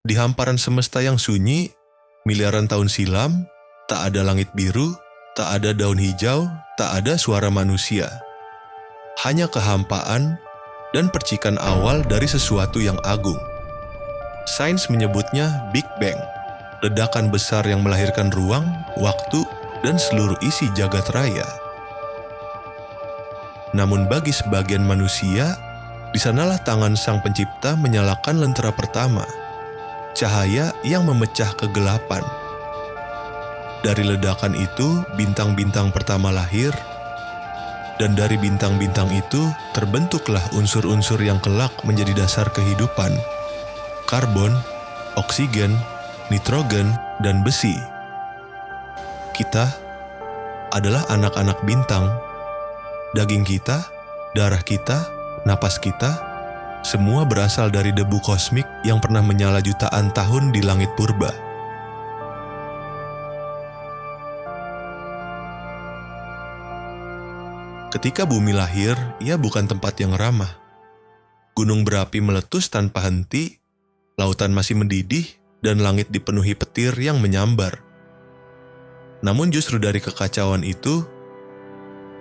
Di hamparan semesta yang sunyi, miliaran tahun silam, tak ada langit biru, tak ada daun hijau, tak ada suara manusia. Hanya kehampaan dan percikan awal dari sesuatu yang agung. Sains menyebutnya Big Bang, ledakan besar yang melahirkan ruang, waktu, dan seluruh isi jagat raya. Namun bagi sebagian manusia, di sanalah tangan Sang Pencipta menyalakan lentera pertama, cahaya yang memecah kegelapan. Dari ledakan itu, bintang-bintang pertama lahir, dan dari bintang-bintang itu terbentuklah unsur-unsur yang kelak menjadi dasar kehidupan: karbon, oksigen, nitrogen, dan besi. Kita adalah anak-anak bintang. Daging kita, darah kita, napas kita, semua berasal dari debu kosmik yang pernah menyala jutaan tahun di langit purba. Ketika bumi lahir, ia bukan tempat yang ramah. Gunung berapi meletus tanpa henti, lautan masih mendidih, dan langit dipenuhi petir yang menyambar. Namun justru dari kekacauan itu,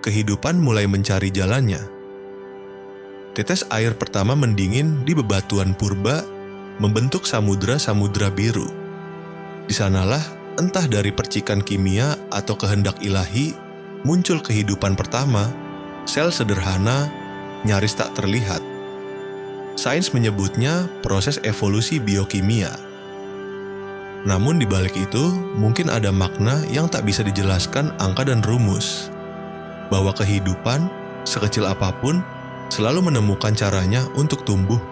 kehidupan mulai mencari jalannya. Tetes air pertama mendingin di bebatuan purba, membentuk samudra-samudra biru. Di sanalah, entah dari percikan kimia atau kehendak ilahi, muncul kehidupan pertama, sel sederhana, nyaris tak terlihat. Sains menyebutnya proses evolusi biokimia. Namun di balik itu, mungkin ada makna yang tak bisa dijelaskan angka dan rumus. Bahwa kehidupan, sekecil apapun, selalu menemukan caranya untuk tumbuh.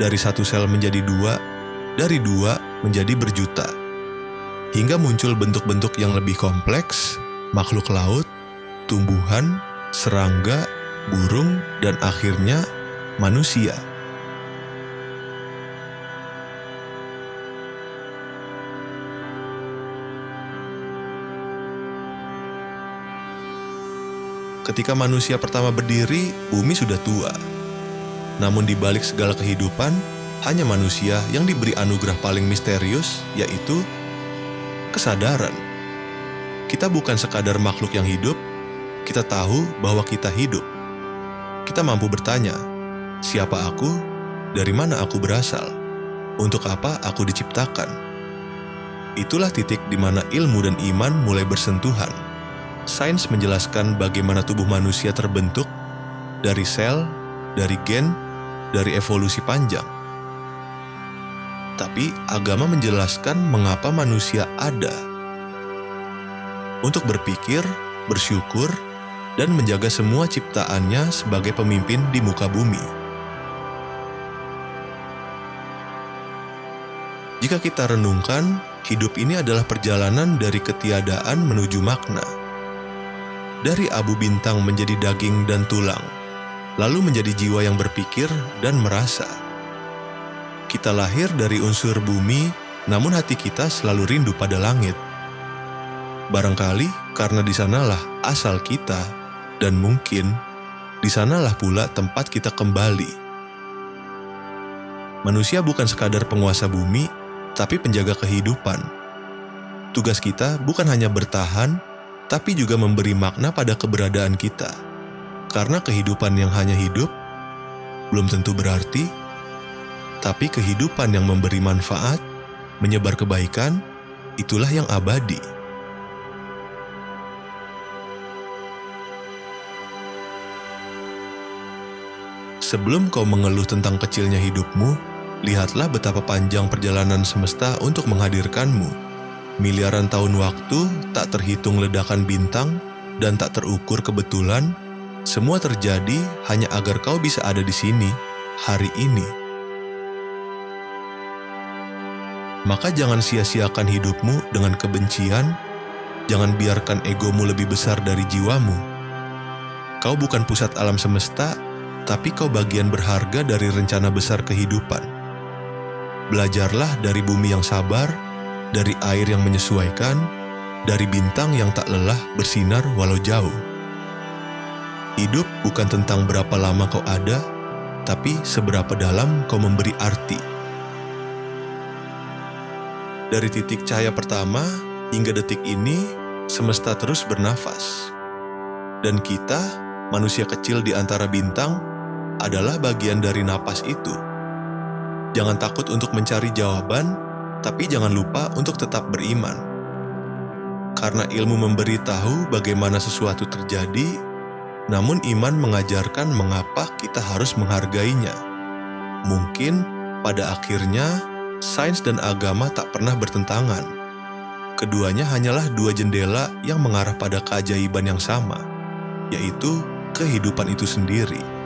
Dari satu sel menjadi dua, dari dua menjadi berjuta. Hingga muncul bentuk-bentuk yang lebih kompleks, makhluk laut, tumbuhan, serangga, burung, dan akhirnya manusia. Ketika manusia pertama berdiri, bumi sudah tua. Namun di balik segala kehidupan, hanya manusia yang diberi anugerah paling misterius, yaitu kesadaran. Kita bukan sekadar makhluk yang hidup, kita tahu bahwa kita hidup. Kita mampu bertanya, siapa aku? Dari mana aku berasal? Untuk apa aku diciptakan? Itulah titik di mana ilmu dan iman mulai bersentuhan. Sains menjelaskan bagaimana tubuh manusia terbentuk dari sel, dari gen, dari evolusi panjang. Tapi agama menjelaskan mengapa manusia ada. Untuk berpikir, bersyukur, dan menjaga semua ciptaannya sebagai pemimpin di muka bumi. Jika kita renungkan, hidup ini adalah perjalanan dari ketiadaan menuju makna. Dari abu bintang menjadi daging dan tulang, lalu menjadi jiwa yang berpikir dan merasa. Kita lahir dari unsur bumi, namun hati kita selalu rindu pada langit. Barangkali karena di sanalah asal kita, dan mungkin di sanalah pula tempat kita kembali. Manusia bukan sekadar penguasa bumi, tapi penjaga kehidupan. Tugas kita bukan hanya bertahan, tapi juga memberi makna pada keberadaan kita. Karena kehidupan yang hanya hidup belum tentu berarti, tapi kehidupan yang memberi manfaat, menyebar kebaikan, itulah yang abadi. Sebelum kau mengeluh tentang kecilnya hidupmu, lihatlah betapa panjang perjalanan semesta untuk menghadirkanmu. Miliaran tahun waktu, tak terhitung ledakan bintang, dan tak terukur kebetulan, semua terjadi hanya agar kau bisa ada di sini, hari ini. Maka jangan sia-siakan hidupmu dengan kebencian, jangan biarkan egomu lebih besar dari jiwamu. Kau bukan pusat alam semesta, tapi kau bagian berharga dari rencana besar kehidupan. Belajarlah dari bumi yang sabar, dari air yang menyesuaikan, dari bintang yang tak lelah bersinar walau jauh. Hidup bukan tentang berapa lama kau ada, tapi seberapa dalam kau memberi arti. Dari titik cahaya pertama hingga detik ini, semesta terus bernafas. Dan kita, manusia kecil di antara bintang, adalah bagian dari napas itu. Jangan takut untuk mencari jawaban, tapi jangan lupa untuk tetap beriman. Karena ilmu memberitahu bagaimana sesuatu terjadi, namun iman mengajarkan mengapa kita harus menghargainya. Mungkin pada akhirnya, sains dan agama tak pernah bertentangan. Keduanya hanyalah dua jendela yang mengarah pada keajaiban yang sama, yaitu kehidupan itu sendiri.